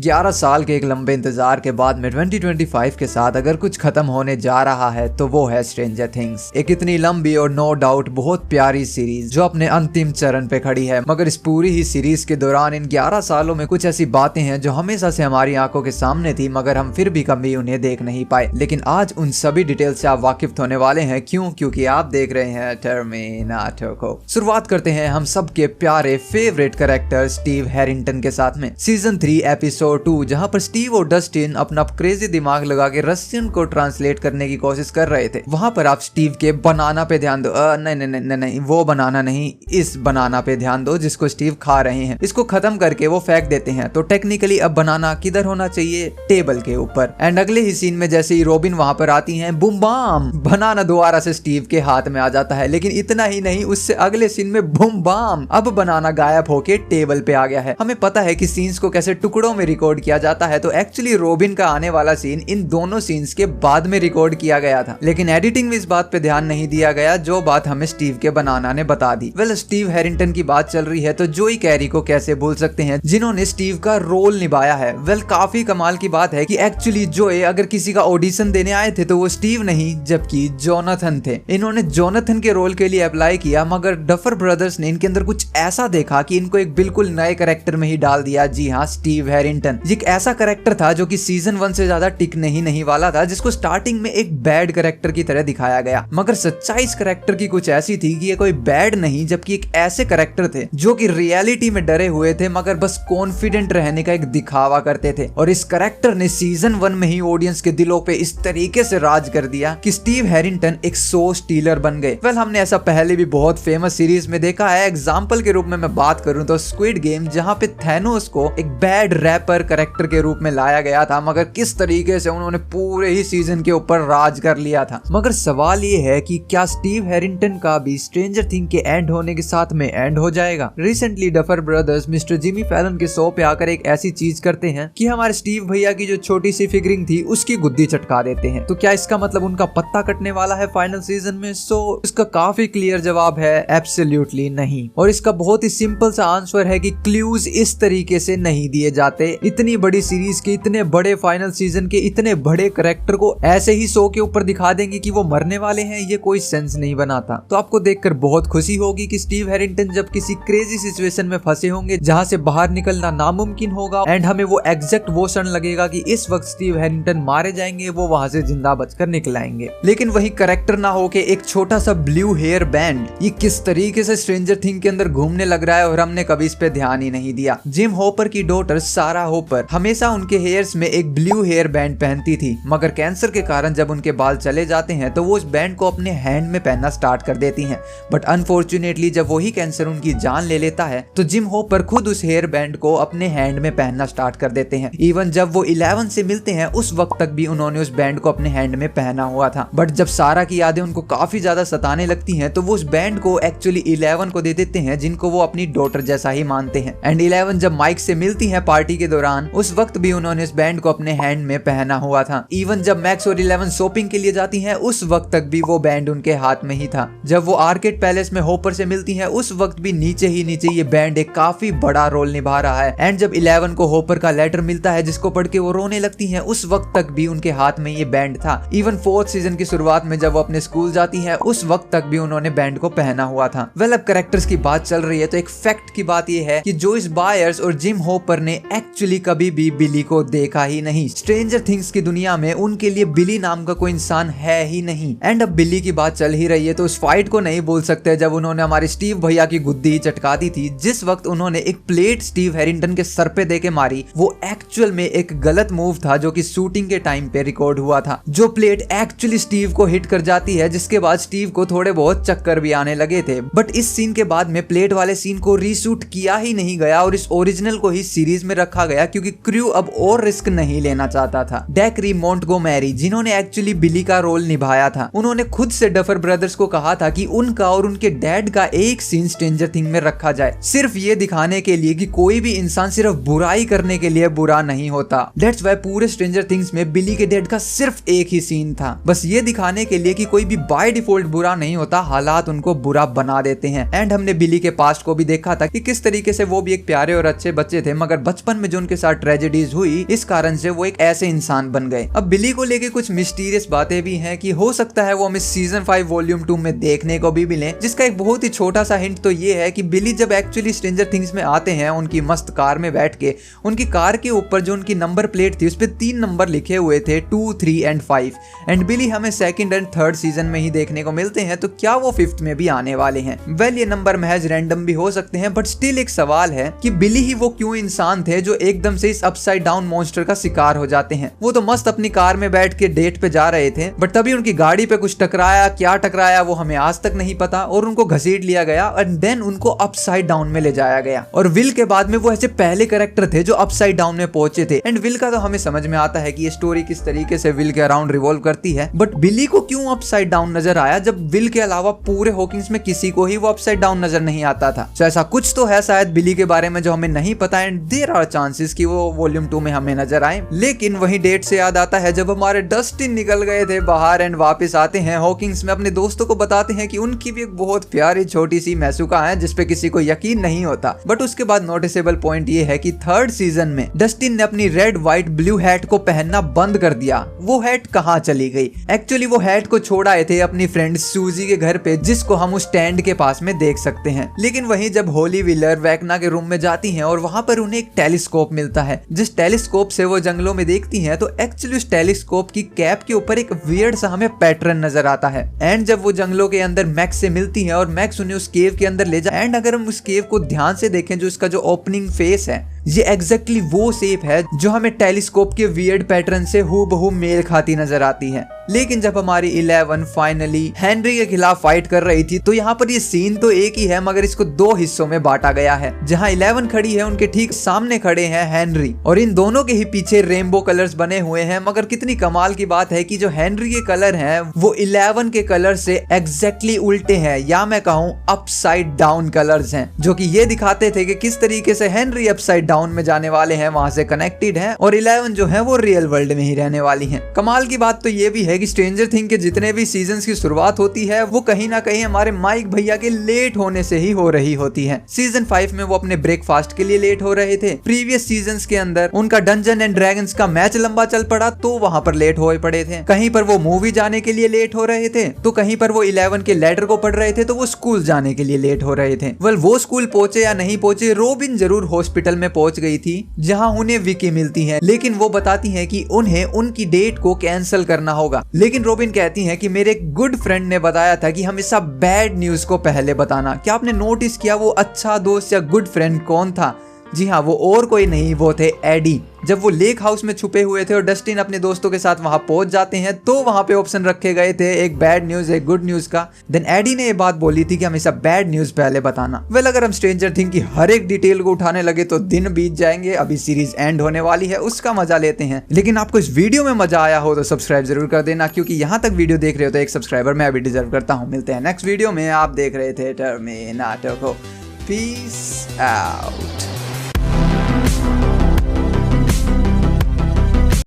11 साल के एक लंबे इंतजार के बाद में 2025 के साथ अगर कुछ खत्म होने जा रहा है तो वो है स्ट्रेंजर थिंग्स। एक इतनी लंबी और नो डाउट बहुत प्यारी सीरीज जो अपने अंतिम चरण पे खड़ी है, मगर इस पूरी ही सीरीज के दौरान इन 11 सालों में कुछ ऐसी बातें हैं जो हमेशा से हमारी आंखों के सामने थी, मगर हम फिर भी कभी उन्हें देख नहीं पाए। लेकिन आज उन सभी डिटेल से आप वाकिफ होने वाले हैं। क्यों? क्योंकि आप देख रहे हैं टर्मिनेटर को। शुरुआत करते हैं हम सबके प्यारे फेवरेट कैरेक्टर स्टीव हैरिंगटन के साथ में सीजन 3 एपिसोड 2, जहां पर स्टीव और डस्टिन अपना क्रेजी दिमाग लगा के रशियन को ट्रांसलेट करने की कोशिश कर रहे थे। वहां पर आप स्टीव के बनाना पे ध्यान दो। नहीं, वो बनाना नहीं, इस बनाना पे ध्यान दो जिसको स्टीव खा रहे हैं। इसको खत्म करके वो फेंक देते हैं। तो टेक्निकली अब बनाना किधर होना चाहिए? टेबल के ऊपर। एंड अगले ही सीन में जैसे ही रोबिन वहां पर आती है, बूम बाम, बनाना दोबारा से स्टीव के हाथ में आ जाता है। लेकिन इतना ही नहीं, उससे अगले सीन में बूम बाम, अब बनाना गायब होके टेबल पे आ गया है। हमें पता है कि सीन्स को कैसे टुकड़ों में रिकॉर्ड किया जाता है, तो एक्चुअली रोबिन का आने वाला सीन इन दोनों सीन्स के बाद में रिकॉर्ड किया गया था। लेकिन एडिटिंग में इस बात पे ध्यान नहीं दिया गया जो बात हमें स्टीव के बनाना ने बता दी। स्टीव हैरिंगटन की बात चल रही है तो जोई कैरी को कैसे भूल सकते हैं, जिन्होंने स्टीव का रोल निभाया है। काफी कमाल की बात है कि एक्चुअली जोए अगर किसी का ऑडिशन देने आए थे तो वो स्टीव नहीं जबकि जोनाथन थे। इन्होंने जोनाथन के रोल के लिए अप्लाई किया, मगर डफर ब्रदर्स ने इनके अंदर कुछ ऐसा देखा कि इनको एक बिल्कुल नए कैरेक्टर में ही डाल दिया। जी हाँ, स्टीव हैरिंगटन एक ऐसा कैरेक्टर था जो कि सीजन 1 से ज्यादा टिकने ही नहीं वाला था, जिसको स्टार्टिंग में एक बैड कैरेक्टर की तरह दिखाया गया। मगर सच्चाई इस कैरेक्टर की कुछ ऐसी थी कि ये कोई बैड नहीं जबकि एक ऐसे कैरेक्टर थे जो कि रियलिटी में डरे हुए थे, मगर बस कॉन्फिडेंट रहने का एक दिखावा करते थे। और इस कैरेक्टर ने सीजन 1 में ही ऑडियंस के दिलों पे इस तरीके से राज कर दिया कि स्टीव हैरिंगटन एक शो स्टीलर बन गए। हमने ऐसा पहले भी बहुत फेमस सीरीज में देखा है। एग्जाम्पल के रूप में मैं बात करूं तो स्क्विड गेम, जहां पे थैनोस को एक बैड रैपर कैरेक्टर के रूप में लाया गया था, मगर किस तरीके से उन्होंने पूरे ही सीजन के ऊपर राज कर लिया था। मगर सवाल ये है कि क्या स्टीव हैरिंगटन का भी स्ट्रेंजर थिंग के एंड होने के साथ में एंड हो जाएगा? Recently duffer brothers mister Jimmy Fallon के शो पे आकर एक ऐसी चीज करते हैं कि हमारे स्टीव भैया की जो छोटी सी फिगरिंग थी उसकी गुद्दी चटका देते हैं। तो क्या इसका मतलब उनका पत्ता कटने वाला है फाइनल सीजन में? सो इसका काफी क्लियर जवाब है एब्सोल्युटली नहीं। और इसका बहुत ही सिंपल सा आंसर है कि क्लूज इस तरीके से नहीं दिए जाते। इतनी बड़ी सीरीज के इतने बड़े फाइनल सीजन के इतने बड़े कैरेक्टर को ऐसे ही शो के ऊपर दिखा देंगे कि वो मरने वाले हैं, ये कोई सेंस नहीं बनाता। तो आपको देखकर बहुत खुशी होगी कि स्टीव हैरिंगटन जब किसी क्रेजी सिचुएशन में फंसे होंगे जहां से बाहर निकलना नामुमकिन होगा, एंड हमें वो एग्जैक्ट वो क्षण लगेगा कि इस वक्त स्टीव हैरिंगटन मारे जाएंगे, वो वहां से जिंदा बचकर निकल आएंगे। लेकिन वही कैरेक्टर ना होके एक छोटा सा ब्लू हेयर बैंड, ये किस तरीके से स्ट्रेंजर थिंग के अंदर घूमने लग रहा है और हमने कभी इस पे ध्यान ही नहीं दिया। जिम होपर की डॉटर सारा होपर हमेशा उनके हेयर्स में एक ब्लू हेयर बैंड पहनती थी, मगर कैंसर के कारण जब उनके बाल चले जाते हैं तो वो उस बैंड को अपने हैंड में पहनना स्टार्ट कर देती हैं। बट अनफॉर्चुनेटली जब वही कैंसर उनकी जान ले लेता है तो जिम होपर खुद उस हेयर बैंड को अपने हैंड में पहनना स्टार्ट कर देते हैं। इवन जब वो 11 से मिलते हैं उस वक्त तक भी उन्होंने उस बैंड को अपने हैंड में पहना हुआ था। बट जब सारा की यादें उनको काफी ज्यादा सताने लगती हैं तो वो उस बैंड को एक्चुअली 11 को दे देते हैं, जिनको वो अपनी डॉटर जैसा ही मानते हैं। एंड 11 जब माइक से मिलती है पार्टी के दौरान, उस वक्त भी उन्होंने इस बैंड को अपने हैंड में पहना हुआ था। इवन जब मैक्स और 11 शॉपिंग के लिए जाती हैं उस वक्त तक भी वो बैंड उनके हाथ में ही था। जब वो आर्केड पैलेस में होपर से मिलती हैं उस वक्त भी नीचे ये बैंड एक काफी बड़ा रोल निभा रहा है। एंड जब 11 को होपर का लेटर मिलता है जिसको पढ़ के वो रोने लगती हैं, उस वक्त तक भी उनके हाथ में ये बैंड था। इवन 4th सीजन की शुरुआत में जब वो अपने स्कूल जाती हैं उस वक्त तक भी उन्होंने बैंड को पहना हुआ था। अब कैरेक्टर्स की बात चल रही है तो एक फैक्ट की बात ये है कि जोइस बायर्स और जिम होपर ने एक्चुअली कभी भी बिली को देखा ही नहीं। स्ट्रेंजर थिंग्स की दुनिया में उनके लिए बिली नाम का कोई इंसान है ही नहीं। एंड अब बिली की बात चल ही रही है तो उस फाइट को नहीं भूल सकते जब उन्होंने हमारे स्टीव भैया की गुद्दी चटका दी थी। जिस वक्त उन्होंने एक प्लेट स्टीव हैरिंगटन के सर पे देके मारी, वो एक्चुअल में एक गलत मूव था जो कि शूटिंग के टाइम पे रिकॉर्ड हुआ था। जो प्लेट एक्चुअली स्टीव को हिट कर जाती है, जिसके बाद स्टीव को थोड़े बहुत चक्कर भी आने लगे थे। बट इस सीन के बाद में प्लेट वाले सीन को रीशूट किया ही नहीं गया और इस ओरिजिनल को ही सीरीज में रखा गया क्योंकि क्रू अब और रिस्क नहीं लेना चाहता था। डेक्री मोंटगोमेरी, जिन्होंने एक्चुअली बिली का रोल निभाया था, उन्होंने खुद से डफर ब्रदर्स को कहा था कि उनका और उनके डैड का एक सीन स्ट्रेंजर थिंग में रखा जाए, सिर्फ ये दिखाने के लिए कि कोई भी इंसान सिर्फ बुराई करने के लिए बुरा नहीं होता। दैट्स व्हाई पूरे स्ट्रेंजर थिंग्स में बिली के डैड का सिर्फ एक ही सीन था, बस ये दिखाने के लिए कि कोई भी बाय डिफॉल्ट बुरा नहीं होता, हालात उनको बुरा बना देते हैं। एंड हमने बिली के पास्ट को भी देखा था कि किस तरीके से वो भी एक प्यारे और अच्छे बच्चे थे, मगर बचपन में जो उनके उनके साथ ट्रेजेडीज हुई, इस कारण से वो एक ऐसे इंसान बन गए। अब बिली को लेके कुछ मिस्टीरियस बातें भी हैं कि हो सकता है वो हमें सीजन 5 वॉल्यूम 2 में देखने को भी मिले, जिसका एक बहुत ही छोटा सा हिंट तो ये है कि बिली जब एक्चुअली स्ट्रेंजर थिंग्स में आते हैं उनकी मस्त कार में बैठ के, उनकी कार के ऊपर जो उनकी नंबर प्लेट थी उस पे 3 नंबर लिखे हुए थे, 2, 3 एंड 5। एंड बिली हमें सेकंड एंड थर्ड सीजन में ही देखने को मिलते हैं, तो क्या वो 5th में भी आने वाले हैं? वेल, ये नंबर महज रैंडम भी हो सकते हैं, बट स्टिल एक सवाल है कि बिली ही वो क्यों इंसान थे जो एकदम से इस अपसाइड डाउन मॉन्स्टर का शिकार हो जाते हैं। वो तो मस्त अपनी कार में बैठ के डेट पे जा रहे थे, बट तभी उनकी गाड़ी पे कुछ टकराया, क्या टकराया वो हमें आज तक नहीं पता, और उनको घसीट लिया गया एंड देन उनको अपसाइड डाउन में ले जाया गया। और विल के बाद में वो ऐसे पहले कैरेक्टर थे जो अपसाइड डाउन में पहुंचे थे। एंड विल का तो हमें समझ में आता है कि ये स्टोरी किस तरीके से विल के अराउंड रिवॉल्व करती है, बट बिली को क्यों अपसाइड डाउन नजर आया जब विल के अलावा पूरे हॉकिंस में किसी को ही वो अपसाइड डाउन नजर नहीं आता था? तो ऐसा कुछ तो है शायद बिली के बारे में जो हमें नहीं पता, एंड देयर आर चांसेस कि वो वॉल्यूम 2 में हमें नजर आए। लेकिन वही डेट से याद आता है जब हमारे डस्टिन निकल गए थे बाहर एंड वापस आते हैं हॉकिंस में, अपने दोस्तों को बताते हैं कि उनकी भी एक बहुत प्यारी छोटी सी मैसूका है जिसपे किसी को यकीन नहीं होता। बट उसके बाद नोटिसेबल पॉइंट ये है कि थर्ड सीजन में डस्टिन ने अपनी रेड व्हाइट ब्लू हैट को पहनना बंद कर दिया। वो हैट कहाँ चली गई? एक्चुअली वो हैट को छोड़ आए थे अपनी फ्रेंड सूजी के घर पे, जिसको हम उस स्टैंड के पास में देख सकते हैं। लेकिन वहीं जब होली व्हीलर वैकना के रूम में जाती हैं और वहां पर उन्हें एक टेलीस्कोप मिलता है, जिस टेलीस्कोप से वो जंगलों में देखती हैं, तो एक्चुअली उस टेलीस्कोप की कैप के ऊपर एक वियर्ड सा हमें पैटर्न नजर आता है। एंड जब वो जंगलों के अंदर मैक्स से मिलती है और मैक्स उन्हें उस केव के अंदर ले जाए, एंड अगर हम उस केव को ध्यान से देखें, जो इसका जो ओपनिंग फेस है, ये एग्जैक्टली वो शेप है जो हमें टेलीस्कोप के वियर्ड पैटर्न से हूबहू मेल खाती नजर आती है। लेकिन जब हमारी 11 फाइनली हेनरी के खिलाफ फाइट कर रही थी, तो यहाँ पर ये सीन तो एक ही है मगर इसको 2 हिस्सों में बांटा गया है। जहाँ 11 खड़ी है उनके ठीक सामने खड़े हैं हेनरी, और इन दोनों के ही पीछे रेनबो कलर्स बने हुए हैं। मगर कितनी कमाल की बात है कि जो हेनरी के कलर हैं वो 11 के कलर से एग्जैक्टली उल्टे हैं, या मैं कहूँ अपसाइड डाउन कलर्स हैं, जो कि ये दिखाते थे कि किस तरीके से हेनरी अपसाइड डाउन में जाने वाले हैं, वहां से कनेक्टेड है, और 11 जो है वो रियल वर्ल्ड में ही रहने वाली है। कमाल की बात तो ये भी है कि स्ट्रेंजर थिंग के जितने भी सीजन्स की शुरुआत होती है वो कहीं ना कहीं हमारे माइक भैया के लेट होने से ही हो रही होती है। सीजन 5 में वो अपने ब्रेकफास्ट के लिए लेट हो रहे थे। प्रीवियस सीजन्स के अंदर उनका डंजन एंड ड्रैगन्स का मैच लंबा चल पड़ा तो वहां पर लेट हो पड़े थे। कहीं पर वो मूवी जाने के लिए लेट हो रहे थे, तो कहीं पर वो 11 के लेटर को पढ़ रहे थे, तो वो स्कूल जाने के लिए लेट हो रहे थे। वेल, वो स्कूल पहुंचे या नहीं पहुंचे, रोबिन जरूर हॉस्पिटल में पहुंच गई थी, जहां उन्हें विकी मिलती है। लेकिन वो बताती है कि उन्हें उनकी डेट को कैंसिल करना होगा। लेकिन रोबिन कहती है कि मेरे एक गुड फ्रेंड ने बताया था कि हमेशा बैड न्यूज को पहले बताना। क्या आपने नोटिस किया वो अच्छा दोस्त या गुड फ्रेंड कौन था? जी हाँ, वो और कोई नहीं, वो थे एडी। जब वो लेक हाउस में छुपे हुए थे और डस्टिन अपने दोस्तों के साथ वहां पहुंच जाते हैं, तो वहां पे ऑप्शन रखे गए थे एक बैड न्यूज एक गुड न्यूज का। देन एडी ने ये बात बोली थी कि हमेशा बैड न्यूज पहले बताना। वेल, अगर हम स्ट्रेंजर थिंग की हर एक डिटेल को उठाने लगे तो दिन बीत जाएंगे। अभी सीरीज एंड होने वाली है, उसका मजा लेते हैं। लेकिन आपको इस वीडियो में मजा आया हो तो सब्सक्राइब जरूर कर देना, क्योंकि यहाँ तक वीडियो देख रहे हो तो एक सब्सक्राइबर मैं अभी डिजर्व करता हूँ। मिलते हैं नेक्स्ट वीडियो में। आप देख रहे थे टर्मिनेटर को। Peace out.